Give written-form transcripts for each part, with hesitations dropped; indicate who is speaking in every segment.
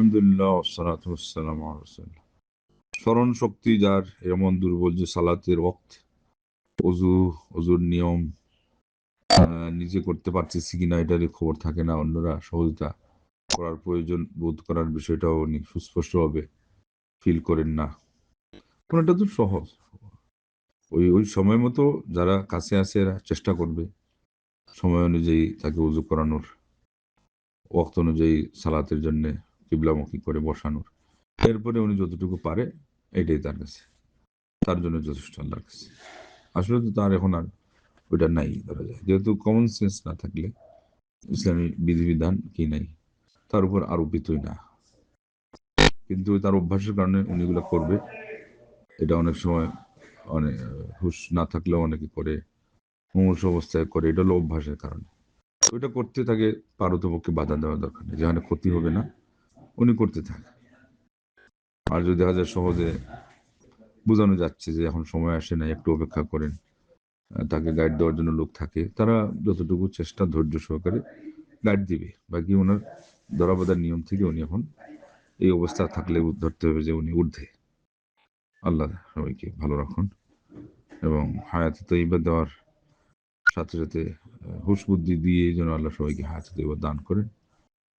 Speaker 1: আলহামদুলিল্লাহ ওয়াসসালাতু ওয়াসসালামু আলা রাসূলিল্লাহ। স্মরণ শক্তি যার এমন দুর্বল যে সালাতের ওয়াক্ত, অজুর নিয়ম নিজে করতে পারতেছি কিনা এটারই খবর থাকে না, অন্যরা সহযোগিতা করার প্রয়োজন বোধ করার বিষয়টাও উনি সুস্পষ্টভাবে ফিল করেন না। কোনটা তো সহজ, ওই সময় মতো যারা কাছে আসে এরা চেষ্টা করবে সময় অনুযায়ী তাকে উজু করানোর, ওয়াক্ত অনুযায়ী সালাতের জন্য কিবলামুখী করে বসানোর। এরপরে উনি যতটুকু পারে এটাই তার কাছে, তার জন্য যথেষ্ট আল্লাহর কাছে। আসলে তো তার এখন আর ওইটা নাই ধরা যায়, যেহেতু কমন সেন্স না থাকলে ইসলামী বিধিবিধান কি নাই তার উপর আরোপিতই না, কিন্তু তার অভ্যাসের কারণে উনি এগুলো করবে। এটা অনেক সময় অনেক হুশ না থাকলেও অনেকে করে, মুমূর্ষু অবস্থায় করে, এটা হলো অভ্যাসের কারণে। ওইটা করতে থাকে, পারতপক্ষে বাধা দেওয়া দরকার নেই, যেখানে ক্ষতি হবে না উনি করতে থাকে। আর যদি দেখা যায় সহজে বোঝানো যাচ্ছে যে এখন সময় আসে না, একটু অপেক্ষা করেন, তাকে গাইড দেওয়ার জন্য লোক থাকে, তারা যতটুকু চেষ্টা ধৈর্য সহকারে গাইড দিবে। বাকি ওনার ধরাবাঁধার নিয়ম থেকে উনি এখন এই অবস্থা থাকলে ধরতে হবে যে উনি ঊর্ধ্বে। আল্লাহ সবাইকে ভালো রাখুন এবং হায়াতে তৈবা দেওয়ার সাথে সাথে হুশ বুদ্ধি দিয়ে যেন আল্লাহ সবাইকে হায়াতে তৈবা দান করেন।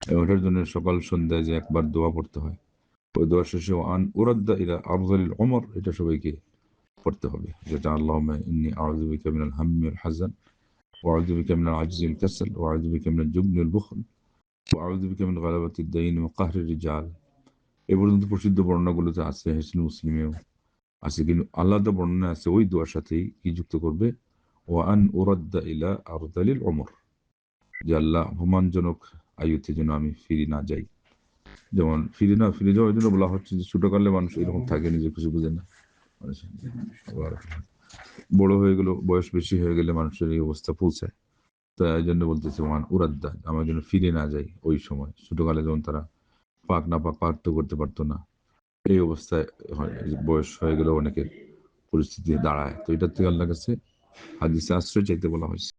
Speaker 1: এবং ওটার জন্য সকাল সন্ধ্যায় যে একবার দোয়া পড়তে হয়, ওই দোয়া শেষে আন উরাদ্দা ইলা আফজালিল উমর, এটা সবাইকে পড়তে হবে, যেটা আল্লাহুম্মা ইন্নী আউযু বিকা মিনাল হাম্মি ওয়াল হাযান ওয়া আউযু বিকা মিনাল আজজি ওয়াল কাসাল ওয়া আউযু বিকা মিনাল জুবনি ওয়াল বুখল ওয়া আউযু বিকা মিন গালাবাতিদ দাইন ওয়া কাহরির রিজাল। এ পর্যন্ত প্রসিদ্ধ বর্ণনাগুলোতে আছে, হিসনুল মুসলিমেও আছে, কিন্তু আলাদা বর্ণনা আছে ওই দোয়ার সাথেই কি যুক্ত করবে, ওয়া আন উরাদ্দা ইলা আরযালিল উমর, যে আল্লাহ অপমানজনক আয়ুতে যেন আমি ফিরে না যাই। যেমন ফিরে যাওয়ার জন্য বলা হচ্ছে যে ছোটকালে মানুষ এরকম থাকে, নিজে কিছু বুঝে না, আবার বড় হয়ে গেল, বয়স বেশি হয়ে গেলে মানুষের এই অবস্থা পৌঁছায়। তাই এই জন্য বলতেছে ওয়ান উরাদ্দা, আমার জন্য ফিরে না যাই ওই সময়। ছোটকালে যখন তারা পাক না পাক পার্থক্য করতে পারতো না, এই অবস্থায় বয়স হয়ে গেলে অনেকের পরিস্থিতি দাঁড়ায়। তো এটার থেকে আল্লাহর কাছে হাদিসে আশ্রয় চাইতে বলা হয়েছে।